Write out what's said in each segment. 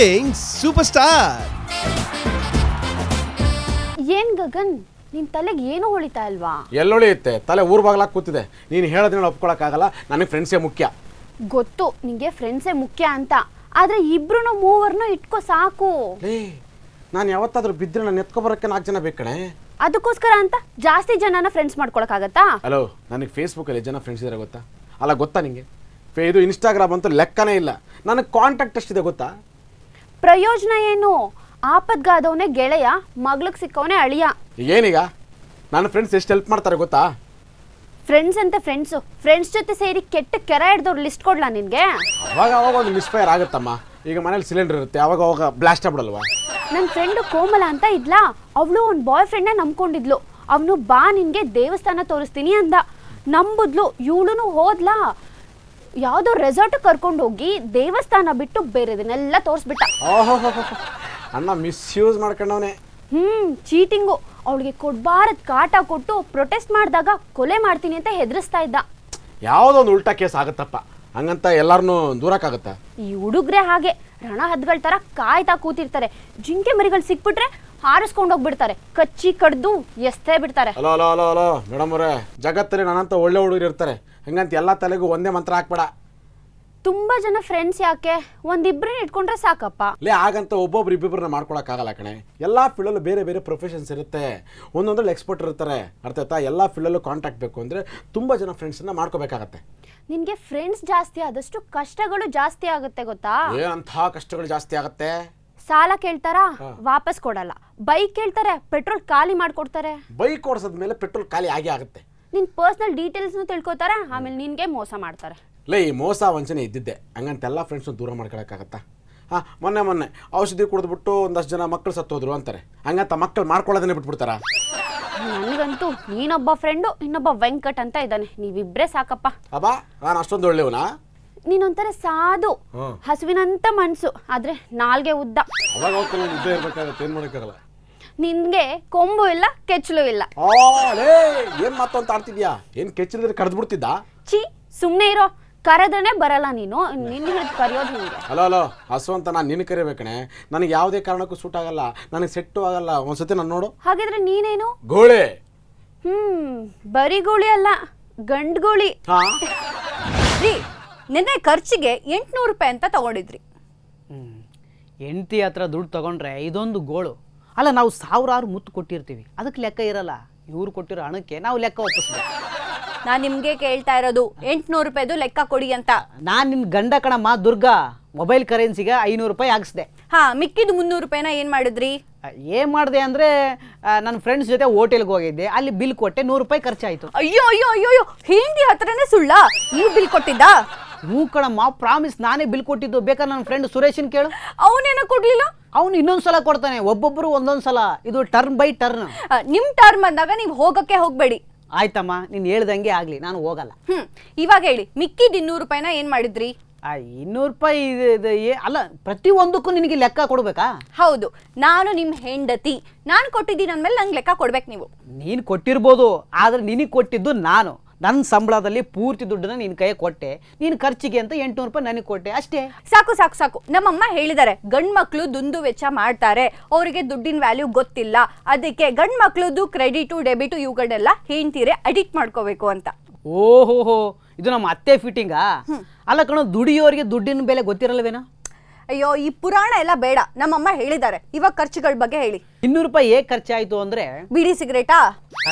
Presenting super star. ಏನ್ ಗಗನ್, ನಿನ್ ತಲೆಗೆ ಏನು ಹೊಳಿತಾ ಅಲ್ವಾ? ಎಲ್ಲೊಳಿಯುತ್ತೆ, ತಲೆ ಊರ್ ಬಾಗ್ಲಾಕ್ ಕೂತಿದೆ. ನೀನು ಹೇಳೋದನ್ನ ಒಪ್ಕೊಳಕ್ಕಾಗಲ್ಲ, ನನಗೆ ಫ್ರೆಂಡ್ಸೇ ಮುಖ್ಯ. ಗೊತ್ತು ನಿಂಗೆ ಫ್ರೆಂಡ್ಸೇ ಮುಖ್ಯ ಅಂತ, ಆದ್ರೆ ಇಬ್ರು ಮೂವರ್ನು ಇಟ್ಕೋ ಸಾಕು. ನಾನು ಯಾವತ್ತಾದ್ರೂ ಬಿದ್ದರೆ ನಾನು ಎತ್ಕೊಬರಕ್ಕೆ 4 ಜನ ಬೇಕಣೆ. ಅದಕ್ಕೋಸ್ಕರ ಅಂತ ಜಾಸ್ತಿ ಜನನ ಫ್ರೆಂಡ್ಸ್ ಮಾಡ್ಕೊಳಕ್ಕಾಗತ್ತಾ? ಹಲೋ, ನನಗೆ ಫೇಸ್ಬುಕ್ಕಲ್ಲಿ ಜನ ಫ್ರೆಂಡ್ಸ್ ಇದ್ದಾರೆ ಗೊತ್ತಾ? ಅಲ್ಲ ಗೊತ್ತಾ ನಿಂಗೆ? ಇದು ಇನ್ಸ್ಟಾಗ್ರಾಮ್ ಅಂತೂ ಲೆಕ್ಕನೇ ಇಲ್ಲ. ನನಗೆ ಕಾಂಟ್ಯಾಕ್ಟ್ ಎಷ್ಟಿದೆ ಗೊತ್ತಾ? ಪ್ರಯೋಜನ ಏನು? ಆಪತ್ಗಾದವನೇ ಗೆಳೆಯ, ಮಗ್ಳಿಗೆ ಸಿಕ್ಕವನೇ ಅಳಿಯ. ಏನೀಗ ನನ್ನ ಫ್ರೆಂಡ್ಸ್ ಎಷ್ಟು ಹೆಲ್ಪ್ ಮಾಡ್ತಾರೆ ಗೊತ್ತಾ? ಫ್ರೆಂಡ್ಸ್ ಅಂತ ಫ್ರೆಂಡ್ಸ್ ಜೊತೆ ಸೇರಿ ಕೆಟ್ಟ ಕೆರ ಹಿಡ್ದವ್ರು ಲಿಸ್ಟ್ ಕೊಡ್ಲಾ ನಿನ್ಗೆ? ಅವಾಗ ಒಂದು ಮಿಸ್ಫೈರ್ ಆಗುತ್ತಮ್ಮ. ಈಗ ಮನೇಲಿ ಸಿಲಿಂಡರ್ ಇರುತ್ತೆ, ಅವಾಗ ಬ್ಲಾಸ್ಟ್ ಆಗ್ಬಿಡಲ್ವಾ? ನನ್ನ ಫ್ರೆಂಡ್ ಕೋಮಲ ಅಂತ ಇದ್ಲಾ, ಅವಳು ಒಂದು ಬಾಯ್ ಫ್ರೆಂಡ್ನ ನಂಬ್ಕೊಂಡಿದ್ಲು. ಅವನು ಬಾ ನಿನ್ಗೆ ದೇವಸ್ಥಾನ ತೋರಿಸ್ತೀನಿ ಅಂದ. ನಂಬುದ್ಲು. ಇವಳು ಹೋದ್ಲಾ, ಯಾವುದೋ ರೆಸಾರ್ಟ್ ಕರ್ಕೊಂಡು ಹೋಗಿ ದೇವಸ್ಥಾನ ಬಿಟ್ಟು ಬೇರೆದನ್ನೆಲ್ಲ ತೋರಿಸ್ಬಿಟ್ಟ. ಅಣ್ಣ ಮಿಸ್ಯೂಸ್ ಮಾಡ್ಕೊಂಡವನೇ. ಚೀಟಿಂಗು. ಅವಳಿಗೆ ಕೊಡ್ಬಾರದ್ ಕಾಟ ಕೊಟ್ಟು ಪ್ರೊಟೆಸ್ಟ್ ಮಾಡಿದಾಗ ಕೊಲೆ ಮಾಡ್ತೀನಿ ಅಂತ ಹೆದರಿಸ್ತಾ ಇದ್ದ. ಯಾವುದೊಂದು ಉಲ್ಟಾ ಕೇಸ್ ಆಗುತ್ತಪ್ಪ, ಹಂಗಂತ ಎಲ್ಲಾರನ್ನೂ ದೂರಕ್ಕಾಗತ್ತಾ? ಈ ಹುಡುಗ್ರೆ ಹಾಗೆ ರಣ ಹದ್ಗಳ ತರ ಕಾಯ್ತಾ ಕೂತಿರ್ತಾರೆ. ಜಿಂಕೆ ಮರಿಗಳು ಸಿಕ್ಬಿಟ್ರೆ ಹಾರಿಸ್ಕೊಂಡು ಹೋಗ್ಬಿಡ್ತಾರೆ, ಕಚ್ಚಿ ಕಡ್ದು ಎಸ್ತೇ ಬಿಡ್ತಾರೆ. Hello hello hello hello madam ಅವರೇ, ಜಗತ್ತಲ್ಲಿ ನನ್ನಂತ ಒಳ್ಳೆ ಹುಡುಗರು ಇರ್ತಾರೆ, ಹಂಗಂತ ಎಲ್ಲ ತಲೆಗೂ ಒಂದೇ ಮಂತ್ರ ಹಾಕ್ಬೇಡ. ತುಂಬಾ ಜನ ಫ್ರೆಂಡ್ಸ್ ಯಾಕೆ, ಒಂದಿಬ್ರನ್ನ ಇಟ್ಕೊಂಡ್ರೆ ಸಾಕಪ್ಪ. ಹಾಗಂತ ಒಬ್ಬೊಬ್ರು ಇಬ್ಬಿಬ್ರನ್ನ ಮಾಡ್ಕೊಳಕ್ಕಾಗಲ್ಲ ಕಣೆ. ಎಲ್ಲ ಫೀಲ್ಡಲ್ಲೂ ಬೇರೆ ಬೇರೆ ಪ್ರೊಫೆಷನ್ಸ್ ಇರುತ್ತೆ, ಒಂದೊಂದ್ರಲ್ಲಿ ಎಕ್ಸ್ಪರ್ಟ್ ಇರ್ತಾರೆ. ಅರ್ಥ ಆಯ್ತಾ? ಎಲ್ಲ ಫೀಲ್ಡಲ್ಲೂ ಕಾಂಟ್ಯಾಕ್ಟ್ ಬೇಕು ಅಂದರೆ ತುಂಬ ಜನ ಫ್ರೆಂಡ್ಸನ್ನ ಮಾಡ್ಕೋಬೇಕಾಗತ್ತೆ. ನಿನ್ಗೆ ಫ್ರೆಂಡ್ಸ್ ಜಾಸ್ತಿ ಆದಷ್ಟು ಕಷ್ಟಗಳು ಜಾಸ್ತಿ ಆಗುತ್ತೆ ಗೊತ್ತಾ? ಏನಂಥ ಕಷ್ಟಗಳು ಜಾಸ್ತಿ ಆಗುತ್ತೆ? ಸಾಲ ಕೇಳ್ತಾರಾ, ವಾಪಸ್ ಕೊಡಲ್ಲ. ಬೈಕ್ ಕೇಳ್ತಾರೆ, ಪೆಟ್ರೋಲ್ ಖಾಲಿ ಮಾಡ್ಕೊಡ್ತಾರೆ. ಬೈಕ್ ಓಡಿಸಿದ್ಮೇಲೆ ಪೆಟ್ರೋಲ್ ಖಾಲಿ ಆಗೇ ಆಗುತ್ತೆ. ನಿನ್ ಪರ್ಸನಲ್ ಡೀಟೇಲ್ಸ್ನು ತಿಳ್ಕೊತಾರೆ, ಆಮೇಲೆ ನಿನ್ಗೆ ಮೋಸ ಮಾಡ್ತಾರೆ. ಈ ಮೋಸ ವಂಚನೆ ಇದ್ದಿದ್ದೆ, ಹಂಗಂತ ಎಲ್ಲ ಫ್ರೆಂಡ್ಸ್ನ ದೂರ ಮಾಡ್ಕೊಳಕ್ಕಾಗತ್ತಾ? ಮೊನ್ನೆ ಔಷಧಿ ಕುಡಿದ್ಬಿಟ್ಟು ಒಂದಷ್ಟು ಜನ ಮಕ್ಕಳು ಸತ್ತೋದ್ರು ಅಂತಾರೆ, ಹಂಗಂತ ಮಕ್ಕಳು ಮಾಡ್ಕೊಳ್ಳೋದನ್ನೇ ಬಿಟ್ಬಿಡ್ತಾರ? ನನಗಂತೂ ನೀನೊಬ್ಬ ಫ್ರೆಂಡು, ಇನ್ನೊಬ್ಬ ವೆಂಕಟ್ ಅಂತ ಇದ್ದಾನೆ, ನೀವಿಬ್ರೇ ಸಾಕಪ್ಪ. ಅಬ್ಬಾ, ನಾನು ಅಷ್ಟೊಂದು ಒಳ್ಳೆಯವನಾ? ನೀನೊಂಥರ ಸಾಧು, ಹಸುವಿನಂತ ಮನ್ಸು, ಆದ್ರೆ ನಾಲ್ಗೆ ಉದ್ದ. ಅವಾಗ ಉದ್ದ ಇರ್ಬೇಕಾಗತ್ತೆ, ಏನ್ ಮಾಡೋಕ್ಕಾಗಲ್ಲ. ನಿನ್ಗೆ ಕೊಂಬು ಇಲ್ಲ, ಕೆಚ್ಚಲು ಇಲ್ಲ. ಏನ್ ಮಾತು ಅಂತ ಆಡ್ತಿದ್ಯಾ? ಏನ್ ಕೆಚ್ಚಲಿದ್ರೆ ಕರೆದು ಬಿಡ್ತಿದ್ದ? ಚಿ, ಸುಮ್ನೆ ಇರೋ. ಕರೆದ್ರೆ ಬರಲ್ಲ ನೀನು, ನಿನ್ನ ಹಿಡಿದು ಕರೆಯೋದು ಹಿಂಗೆ. ಹಲೋ ಹಸು ಅಂತ ನಾನು ನಿನ್ನ ಕರಿಬೇಕಣೆ. ನನಗೆ ಯಾವುದೇ ಕಾರಣಕ್ಕೂ ಸೂಟ್ ಆಗಲ್ಲ, ನನಗೆ ಸೆಟ್ಟು ಆಗಲ್ಲ. ಒಂದ್ಸತಿ ನಾನು ನೋಡು. ಹಾಗಿದ್ರೆ ನೀನೇನು? ಗೋಳಿ. ಬರೀ ಗೋಳಿ ಅಲ್ಲ, ಗಂಡ್ಗೋಳಿ. ನಿನ್ನೆ ಖರ್ಚಿಗೆ 800 ರೂಪಾಯಿ ಅಂತ ತಗೊಂಡಿದ್ರಿ. ಹೆಂಡತಿ ಹತ್ರ ದುಡ್ಡು ತಗೊಂಡ್ರೆ ಇದೊಂದು ಗೋಳು ಅಲ್ಲ. ನಾವು ಸಾವಿರಾರು ಮುತ್ತು ಕೊಟ್ಟಿರ್ತೀವಿ, ಅದಕ್ಕೆ ಲೆಕ್ಕ ಇರಲ್ಲ. ಇವ್ರು ಕೊಟ್ಟಿರೋ ಹಣಕ್ಕೆ ನಾವು ಲೆಕ್ಕ ಒಪ್ಪಿಸ್ಬೇಕು. ನಾನು ನಿಮ್ಗೆ ಕೇಳ್ತಾ ಇರೋದು 800 ರೂಪಾಯಿದು ಲೆಕ್ಕ ಕೊಡಿ ಅಂತ. ನಾನು ನಿನ್ನ ಗಂಡ ಕಣಮ್ಮ ದುರ್ಗಾ, ಮೊಬೈಲ್ ಕರೆನ್ಸಿಗೆ 500 ರೂಪಾಯಿ ಹಾಕ್ಸಿದೆ. ಮಿಕ್ಕಿದ್ದು 300 ರೂಪಾಯಿನ ಏನ್ ಮಾಡಿದ್ರಿ? ಏನ್ ಮಾಡಿದೆ ಅಂದ್ರೆ ನನ್ನ ಫ್ರೆಂಡ್ಸ್ ಜೊತೆ ಹೋಟೆಲ್ಗೆ ಹೋಗಿದ್ದೆ, ಅಲ್ಲಿ ಬಿಲ್ ಕೊಟ್ಟೆ, 100 ರೂಪಾಯಿ ಖರ್ಚಾಯ್ತು. ಅಯ್ಯೋ ಅಯ್ಯೋ ಅಯ್ಯೋ, ಹಿಂದಿ ಹತ್ರನೇ ಸುಳ್ಳ? ನೀವು ಬಿಲ್ ಕೊಟ್ಟಿದ್ದ? ಹ್ಞೂ ಕಣಮ್ಮ, ಪ್ರಾಮಿಸ್, ನಾನೇ ಬಿಲ್ ಕೊಟ್ಟಿದ್ದು. ಬೇಕಾದ್ರೆ ನನ್ನ ಫ್ರೆಂಡ್ ಸುರೇಶನ್ ಕೇಳು, ಅವನೇನೋ ಕೊಡ್ಲಿಲ್ಲ. ಅವನು ಇನ್ನೊಂದ್ಸಲ ಕೊಡ್ತಾನೆ, ಒಬ್ಬೊಬ್ಬರು ಒಂದೊಂದ್ಸಲ. ಇದು ಟರ್ನ್ ಬೈ ಟರ್ನ್. ನಿಮ್ ಟರ್ಮ್ ಅಂದಾಗ ನೀವು ಹೋಗಕ್ಕೆ ಹೋಗ್ಬೇಡಿ. ಆಯ್ತಮ್ಮ, ನೀನು ಹೇಳ್ದಂಗೆ ಆಗ್ಲಿ, ನಾನು ಹೋಗಲ್ಲ. ಇವಾಗ ಹೇಳಿ, ಮಿಕ್ಕಿದ 200 ರೂಪಾಯಿನ ಏನ್ ಮಾಡಿದ್ರಿ? 200 ರೂಪಾಯಿ ಅಲ್ಲ, ಪ್ರತಿ ಒಂದಕ್ಕೂ ನಿನಗೆ ಲೆಕ್ಕ ಕೊಡ್ಬೇಕಾ? ಹೌದು, ನಾನು ನಿಮ್ ಹೆಂಡತಿ, ನಾನು ಕೊಟ್ಟಿದ್ದೀನಿ ಅಂದ್ಮೇಲೆ ನಂಗೆ ಲೆಕ್ಕ ಕೊಡ್ಬೇಕು ನೀವು. ನೀನು ಕೊಟ್ಟಿರ್ಬೋದು, ಆದ್ರೆ ನಿನಗೆ ಕೊಟ್ಟಿದ್ದು ನಾನು. ನನ್ನ ಸಂಬಳದಲ್ಲಿ ಪೂರ್ತಿ ದುಡ್ಡನ್ನ ನಿನ್ನ ಕೈ ಕೊಟ್ಟೆ, ನೀನು ಖರ್ಚಿಗೆ ಅಂತ 800 ರೂಪಾಯಿ ನನಗೆ ಕೊಟ್ಟೆ, ಅಷ್ಟೇ. ಸಾಕು ಸಾಕು ಸಾಕು. ನಮ್ಮಮ್ಮ ಹೇಳಿದ್ದಾರೆ, ಗಂಡು ಮಕ್ಕಳು ದುಂದು ವೆಚ್ಚ ಮಾಡ್ತಾರೆ, ಅವರಿಗೆ ದುಡ್ಡಿನ ವ್ಯಾಲ್ಯೂ ಗೊತ್ತಿಲ್ಲ, ಅದಕ್ಕೆ ಗಂಡು ಮಕ್ಕಳದು ಕ್ರೆಡಿಟು ಡೆಬಿಟು ಇವುಗಳನ್ನೆಲ್ಲ ಹೆಂಡ್ತೀರೆ ಅಡಿಕ್ಟ್ ಮಾಡ್ಕೋಬೇಕು ಅಂತ. ಓಹೋ, ಇದು ನಮ್ಮ ಅತ್ತೆ ಫಿಟ್ಟಿಂಗಾ? ಅಲ್ಲ ಕಣೋ, ದುಡಿಯೋರಿಗೆ ದುಡ್ಡಿನ ಬೆಲೆ ಗೊತ್ತಿರಲ್ವೇನೋ? ಅಯ್ಯೋ, ಈ ಪುರಾಣ ಎಲ್ಲ ಬೇಡ. ನಮ್ಮಮ್ಮ ಹೇಳಿದ್ದಾರೆ. ಇವಾಗ ಖರ್ಚುಗಳ ಬಗ್ಗೆ ಹೇಳಿ. 200 ರೂಪಾಯಿ ಹೇಗೆ ಖರ್ಚಾಯಿತು ಅಂದರೆ, ಬೀಡಿ ಸಿಗರೇಟಾ?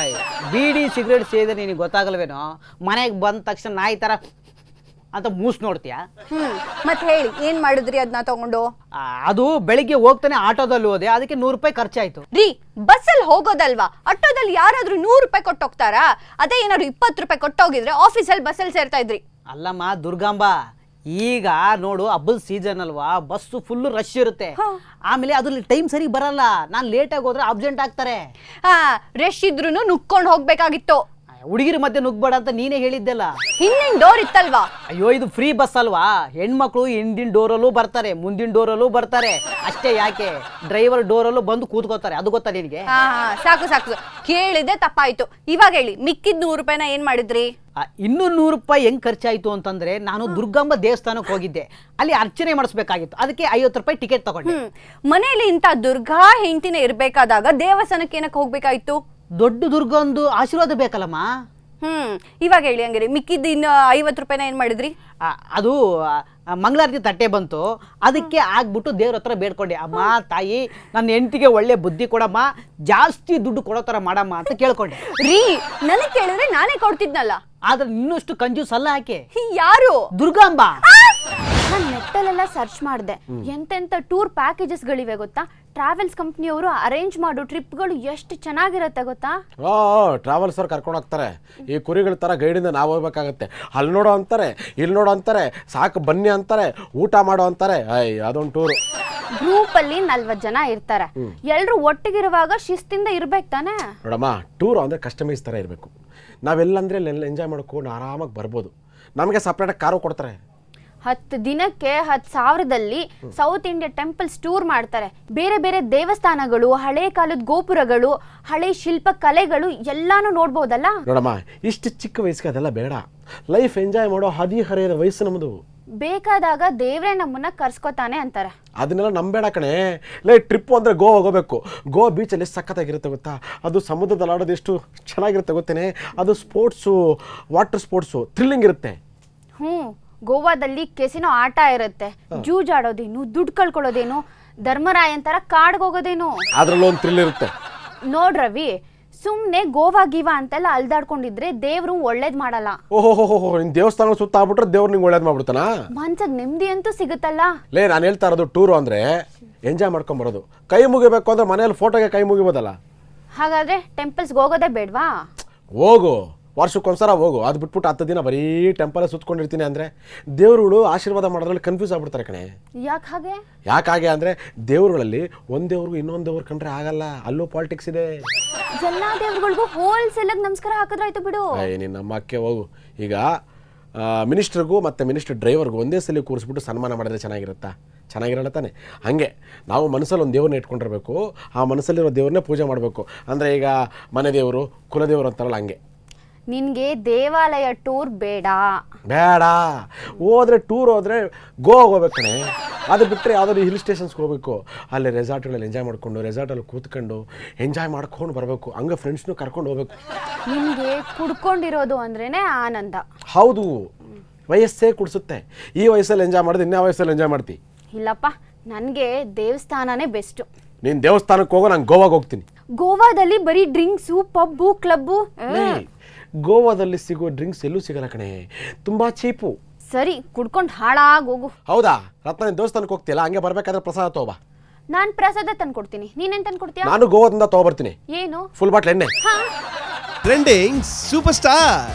ಬೀಡಿ ಸಿಗರೇಟ್ ಸೇರಿದ್ರೆ ನಿನಗೆ ಗೊತ್ತಾಗಲ್ವೇನೋ? ಮನೆಗೆ ಬಂದ ತಕ್ಷಣ ನಾಯಿ ಥರ ಅಂತ ಮೂಸ್ ನೋಡ್ತೀಯಾ? ಮತ್ತೆ ಹೇಳಿ, ಏನ್ ಮಾಡಿದ್ರಿ ಅದನ್ನ ತಗೊಂಡು? ಅದು ಬೆಳಿಗ್ಗೆ ಹೋಗ್ತಾನೆ ಆಟೋದಲ್ಲಿ ಹೋದೆ, ಅದಕ್ಕೆ 100 ರೂಪಾಯಿ ಖರ್ಚಾಯ್ತು. ರೀ, ಬಸ್ಸಲ್ಲಿ ಹೋಗೋದಲ್ವಾ? ಆಟೋದಲ್ಲಿ ಯಾರಾದ್ರೂ 100 ರೂಪಾಯಿ ಕೊಟ್ಟೋಗ್ತಾರಾ? ಅದೇ ಏನಾದ್ರು 20 ರೂಪಾಯಿ ಕೊಟ್ಟೋಗಿದ್ರೆ ಆಫೀಸಲ್ಲಿ ಬಸ್ಸಲ್ಲಿ ಸೇರ್ತಾ ಇದ್ರಿ. ಅಲ್ಲಮ್ಮ ದುರ್ಗಾಂಬ, ಈಗ ನೋಡು, ಹಬ್ಬದ ಸೀಸನ್ ಅಲ್ವಾ, ಬಸ್ಸು ಫುಲ್ ರಶ್ ಇರುತ್ತೆ. ಆಮೇಲೆ ಅದ್ರಲ್ಲಿ ಟೈಮ್ ಸರಿ ಬರಲ್ಲ. ನಾನು ಲೇಟಾಗಿ ಹೋದ್ರೆ ಅಬ್ಸೆಂಟ್ ಆಗ್ತಾರೆ. ರಶ್ ಇದ್ರೂ ನುಕ್ಕೊಂಡು ಹೋಗ್ಬೇಕಾಗಿತ್ತು. ಹುಡುಗಿರ ಮಧ್ಯೆ ನುಗ್ಬೇಡ ಅಂತ ನೀನೇ ಹೇಳಿದ್ದೆಲ್ಲ. ಹಿಂದಿನ ಡೋರ್ ಇತ್ತಲ್ವಾ? ಅಯ್ಯೋ ಇದು ಫ್ರೀ ಬಸ್ ಅಲ್ವಾ, ಹೆಣ್ಮಕ್ಳು ಹಿಂದಿನ ಡೋರಲ್ಲೂ ಬರ್ತಾರೆ ಮುಂದಿನ ಡೋರಲ್ಲೂ ಬರ್ತಾರೆ ಅಷ್ಟೇ. ಯಾಕೆ ಡ್ರೈವರ್ ಡೋರಲ್ಲೂ ಬಂದು ಕೂತ್ಕೋತಾರೆ, ಅದು ಗೊತ್ತಾ ನಿನಗೆ? ಹಾ ಸಾಕು ಸಾಕು, ಕೇಳಿದೆ ತಪ್ಪಾಯ್ತು. ಇವಾಗ ಹೇಳಿ, ಮಿಕ್ಕಿದ್ 100 ರೂಪಾಯಿನ ಏನ್ ಮಾಡಿದ್ರಿ? ಇನ್ನೂ 100 ರೂಪಾಯಿ ಹೆಂಗ್ ಖರ್ಚಾಯ್ತು ಅಂತಂದ್ರೆ, ನಾನು ದುರ್ಗಾಂಬ ದೇವಸ್ಥಾನಕ್ಕೆ ಹೋಗಿದ್ದೆ, ಅಲ್ಲಿ ಅರ್ಚನೆ ಮಾಡಿಸ್ಬೇಕಾಗಿತ್ತು, ಅದಕ್ಕೆ 50 ರೂಪಾಯಿ ಟಿಕೆಟ್ ತಗೊಂಡೆ. ಮನೆಯಲ್ಲಿ ಇಂತ ದುರ್ಗಾ ಹೆಂಡತಿನ ಇರ್ಬೇಕಾದಾಗ ದೇವಸ್ಥಾನಕ್ಕೆ ಏನಕ್ಕೆ ಹೋಗ್ಬೇಕಾಯ್ತು? ದೊಡ್ಡ ದುರ್ಗಂದು ಆಶೀರ್ವಾದ ಬೇಕಲ್ಲಮ್ಮ. ಇವಾಗ ಹೇಳಿ ಹಂಗಾರೆ, ಮಿಕ್ಕಿದ್ದು ಇನ್ನು 50 ರೂಪಾಯಿನ ಏನ್ ಮಾಡಿದ್ರಿ? ಅದು ಮಂಗಳಾರತಿ ತಟ್ಟೆ ಬಂತು, ಅದಕ್ಕೆ ಆಗ್ಬಿಟ್ಟು ದೇವ್ರ ಹತ್ರ ಬೇಡ್ಕೊಂಡೆ, ಅಮ್ಮ ತಾಯಿ ನನ್ನ ಹೆಂಡತಿಗೆ ಒಳ್ಳೆ ಬುದ್ಧಿ ಕೊಡಮ್ಮ, ಜಾಸ್ತಿ ದುಡ್ಡು ಕೊಡೋ ಥರ ಮಾಡಮ್ಮ ಅಂತ ಕೇಳ್ಕೊಂಡೆ. ರೀ, ನನಗೆ ಕೇಳಿದ್ರೆ ನಾನೇ ಕೊಡ್ತಿದ್ನಲ್ಲ. ಆದ್ರೆ ಇನ್ನಷ್ಟು ಕಂಜೂಸ್ ಅಲ್ಲ ಆಕೆ. ಯಾರು? ದುರ್ಗಾಂಬ. ನಾನು ನೆಟ್ಟಲ್ಲೆಲ್ಲ ಸರ್ಚ್ ಮಾಡಿದೆ, ಎಂತೆಂಥ ಟೂರ್ ಪ್ಯಾಕೇಜಸ್ಗಳಿವೆ ಗೊತ್ತಾ? ಟ್ರಾವೆಲ್ಸ್ ಕಂಪ್ನಿಯವರು ಅರೇಂಜ್ ಮಾಡೋ ಟ್ರಿಪ್ಗಳು ಎಷ್ಟು ಚೆನ್ನಾಗಿರುತ್ತೆ ಗೊತ್ತಾ? ಟ್ರಾವೆಲ್ಸ್ ಅವ್ರು ಕರ್ಕೊಂಡು ಹೋಗ್ತಾರೆ. ಈ ಕುರಿಗಳ ಥರ ಗೈಡಿಂದ ನಾವು ಹೋಗ್ಬೇಕಾಗತ್ತೆ. ಅಲ್ಲಿ ನೋಡೋ ಅಂತಾರೆ, ಇಲ್ಲಿ ನೋಡೋ ಅಂತಾರೆ, ಸಾಕು ಬನ್ನಿ ಅಂತಾರೆ, ಊಟ ಮಾಡೋ ಅಂತಾರೆ. ಅದೊಂದು ಟೂರು. ಗ್ರೂಪಲ್ಲಿ 40 ಜನ ಇರ್ತಾರೆ, ಎಲ್ಲರೂ ಒಟ್ಟಿಗಿರುವಾಗ ಶಿಸ್ತಿಂದ ಇರ್ಬೇಕು ತಾನೆ? ನೋಡಮ್ಮ, ಟೂರ್ ಅಂದರೆ ಕಸ್ಟಮೈಸ್ ಥರ ಇರಬೇಕು. ನಾವೆಲ್ಲಂದ್ರೆ ಎಂಜಾಯ್ ಮಾಡ್ಕೊಂಡು ಆರಾಮಾಗಿ ಬರ್ಬೋದು. ನಮಗೆ ಸಪ್ರೇಟಾಗಿ ಕಾರು ಕೊಡ್ತಾರೆ. 10 ದಿನಕ್ಕೆ 10,000ದಲ್ಲಿ ಸೌತ್ ಇಂಡಿಯಾ ಟೆಂಪಲ್ಸ್ ಟೂರ್ ಮಾಡ್ತಾರೆ. ಬೇರೆ ಬೇರೆ ದೇವಸ್ಥಾನಗಳು, ಹಳೆ ಕಾಲದ ಗೋಪುರಗಳು, ಹಳೆ ಶಿಲ್ಪ ಕಲೆಗಳು ಎಲ್ಲಾನು ನೋಡ್ಬೋದಲ್ಲ. ನೋಡಮ್ಮ, ಇಷ್ಟು ಚಿಕ್ಕ ವಯಸ್ಸಿಗೆ ಅದೆಲ್ಲ ಬೇಡ. ಲೈಫ್ ಎಂಜಾಯ್ ಮಾಡೋ ಹದಿಹರೆಯದ ವಯಸ್ಸು ನಮ್ಮದು. ಬೇಕಾದಾಗ ದೇವ್ರೇ ನಮ್ಮನ್ನ ಕರ್ಸ್ಕೊತಾನೆ ಅಂತಾರೆ. ಅದನ್ನೆಲ್ಲ ನಂಬೇಡ ಕಣೆ. ಟ್ರಿಪ್ಪು ಅಂದರೆ ಗೋವಾ ಹೋಗಬೇಕು. ಗೋವಾ ಬೀಚಲ್ಲಿ ಸಖತ್ತಾಗಿರುತ್ತೆ ಗೊತ್ತಾ? ಅದು ಸಮುದ್ರದಲ್ಲಿ ಆಡೋದು ಎಷ್ಟು ಚೆನ್ನಾಗಿರುತ್ತೆ ಗೊತ್ತೇನೆ. ಅದು ಸ್ಪೋರ್ಟ್ಸು, ವಾಟರ್ ಸ್ಪೋರ್ಟ್ಸು, ಥ್ರಿಲ್ಲಿಂಗ್ ಇರುತ್ತೆ. ಗೋವಾದಲ್ಲಿ ಕೆಸಿನೋ ಆಟ ಇರುತ್ತೆ, ಜೂಜಾಡೋದೇನು, ದುಡ್ಡು ಕಳ್ಕೊಳ್ಳೋದೇನು, ಧರ್ಮರಾಯನ್ ತರ ಕಾಡ್ಗೆ ಹೋಗೋದೇನು, ಅದ್ರಲ್ಲೂ ಒಂದು ಥ್ರಿಲ್ ಇರುತ್ತೆ. ನೋಡ್ರವಿ, ಸುಮ್ಮನೆ ಗೋವಾ ಗೀವಾ ಅಂತೆಲ್ಲ ಅಲ್ದಾಡ್ಕೊಂಡಿದ್ರೆ ದೇವ್ರು ಒಳ್ಳೇದ್ ಮಾಡಲ್ಲ. ಓಹೋ, ನಿನ್ ದೇವಸ್ಥಾನ ಸುತ್ತ ಆಗ್ಬಿಟ್ರೆ ದೇವ್ರು ನಿಂಗೆ ಒಳ್ಳೇದು ಮಾಡ್ಬಿಡ್ತಾನ? ಮನ್ಸಗ್ ನೆಮ್ಮದಿ ಅಂತೂ ಸಿಗುತ್ತಲ್ಲ. ನಾನು ಹೇಳ್ತಾ ಇರೋದು ಟೂರು ಅಂದರೆ ಎಂಜಾಯ್ ಮಾಡ್ಕೊಂಬರೋದು. ಕೈ ಮುಗಿಬೇಕು ಅಂದ್ರೆ ಮನೇಲಿ ಫೋಟೋಗೆ ಕೈ ಮುಗಿಬೋದಲ್ಲ. ಹಾಗಾದ್ರೆ ಟೆಂಪಲ್ಸ್ಗೆ ಹೋಗೋದೇ ಬೇಡ್ವಾ? ಹೋಗು, ವರ್ಷಕ್ಕೊಂದ್ಸಲ ಹೋಗು. ಅದು ಬಿಟ್ಬಿಟ್ಟು 10 ದಿನ ಬರೀ ಟೆಂಪಲ್ ಸುತ್ಕೊಂಡಿರ್ತೀನಿ ಅಂದರೆ ದೇವರುಗಳು ಆಶೀರ್ವಾದ ಮಾಡೋದ್ರಲ್ಲಿ ಕನ್ಫ್ಯೂಸ್ ಆಗ್ಬಿಡ್ತಾರೆ ಕಣೆ. ಯಾಕಾಗೆ ಅಂದರೆ ದೇವರುಗಳಲ್ಲಿ ಒಂದು ದೇವ್ರಿಗೂ ಇನ್ನೊಂದು ದೇವ್ರು ಕಂಡ್ರೆ ಆಗಲ್ಲ, ಅಲ್ಲೂ ಪಾಲಿಟಿಕ್ಸ್ ಇದೆ. ಎಲ್ಲ ದೇವ್ರುಗಳಿಗೂ ಹೋಲ್ಸೇಲ್ ನಮಸ್ಕಾರ ಹಾಕಿದ್ರಾಯ್ತು ಬಿಡು. ನಿನ್ನ ಅಮ್ಮಕ್ಕೆ ಹೋಗು. ಈಗ ಮಿನಿಸ್ಟ್ರಿಗೂ ಮತ್ತು ಮಿನಿಸ್ಟರ್ ಡ್ರೈವರ್ಗೂ ಒಂದೇ ಸಲ ಕೂರಿಸ್ಬಿಟ್ಟು ಸನ್ಮಾನ ಮಾಡಿದ್ರೆ ಚೆನ್ನಾಗಿರಲ್ಲ ತಾನೆ? ಹಾಗೆ ನಾವು ಮನಸ್ಸಲ್ಲಿ ಒಂದು ದೇವ್ರನ್ನ ಇಟ್ಕೊಂಡಿರ್ಬೇಕು, ಆ ಮನಸ್ಸಲ್ಲಿರೋ ದೇವ್ರನ್ನೇ ಪೂಜೆ ಮಾಡಬೇಕು. ಅಂದರೆ ಈಗ ಮನೆ ದೇವರು, ಕುಲದೇವರು ಅಂತಾರಲ್ಲ, ಹಂಗೆ. ನಿನಗೆ ದೇವಾಲಯ ಟೂರ್ ಬೇಡ. ಟೂರ್ ಹೋದರೆ ಗೋವಾ ಹೋಗ್ಬೇಕು ಕಣೆ. ಅದು ಬಿಟ್ಟರೆ ಯಾವುದಾದ್ರು ಹಿಲ್ ಸ್ಟೇಷನ್ಸ್ಗೆ ಹೋಗಬೇಕು, ಅಲ್ಲಿ ರೆಸಾರ್ಟ್ಗಳಲ್ಲಿ ಎಂಜಾಯ್ ಮಾಡಿಕೊಂಡು, ರೆಸಾರ್ಟಲ್ಲಿ ಕೂತ್ಕೊಂಡು ಎಂಜಾಯ್ ಮಾಡ್ಕೊಂಡು ಬರಬೇಕು. ಹಂಗೆ ಫ್ರೆಂಡ್ಸ್ನೂ ಕರ್ಕೊಂಡು ಹೋಗ್ಬೇಕು. ನಿನಗೆ ಕುಡ್ಕೊಂಡಿರೋದು ಅಂದ್ರೇ ಆನಂದ. ಹೌದು, ವಯಸ್ಸೇ ಕುಡಿಸುತ್ತೆ. ಈ ವಯಸ್ಸಲ್ಲಿ ಎಂಜಾಯ್ ಮಾಡಿದ್ರೆ ಇನ್ಯಾವ ವಯಸ್ಸಲ್ಲಿ ಎಂಜಾಯ್ ಮಾಡ್ತಿ? ಇಲ್ಲಪ್ಪ, ನನಗೆ ದೇವಸ್ಥಾನನೇ ಬೆಸ್ಟು. ನೀನು ದೇವಸ್ಥಾನಕ್ಕೆ ಹೋಗೋ, ನಾನು ಗೋವಾಗೆ ಹೋಗ್ತೀನಿ. ಗೋವಾದಲ್ಲಿ ಬರೀ ಡ್ರಿಂಕ್ಸು, ಪಬ್ಬು, ಕ್ಲಬ್ಬು. ಗೋವಾದಲ್ಲಿ ಸಿಗೋ ಡ್ರಿಂಕ್ಸ್ ಎಲ್ಲೂ ಸಿಗಲ್ಲ ಕಣೆ, ತುಂಬಾ ಚೀಪು. ಸರಿ, ಕುಡ್ಕೊಂಡು ಹಾಳಾಗೋಗು. ಹೌದಾ? ರತ್ನ, ನೀನು ದೇವಸ್ಥಾನಕ್ಕೆ ಹೋಗ್ತಿಯಲ್ಲ, ಹಂಗೆ ಬರ್ಬೇಕಾದ್ರೆ ಪ್ರಸಾದ ತಗೋಬಾ. ನಾನು ಪ್ರಸಾದ ತಂದ್ಕೊಡ್ತೀನಿ, ನೀನೇನ್ ತಂದ್ಕೊಡ್ತೀಯ? ನಾನು ಗೋವಾದಿಂದ ತಗೋಬರ್ತೀನಿ. ಏನು? ಫುಲ್ ಬಾಟ್ಲ್ ಎಣ್ಣೆ. Trending super star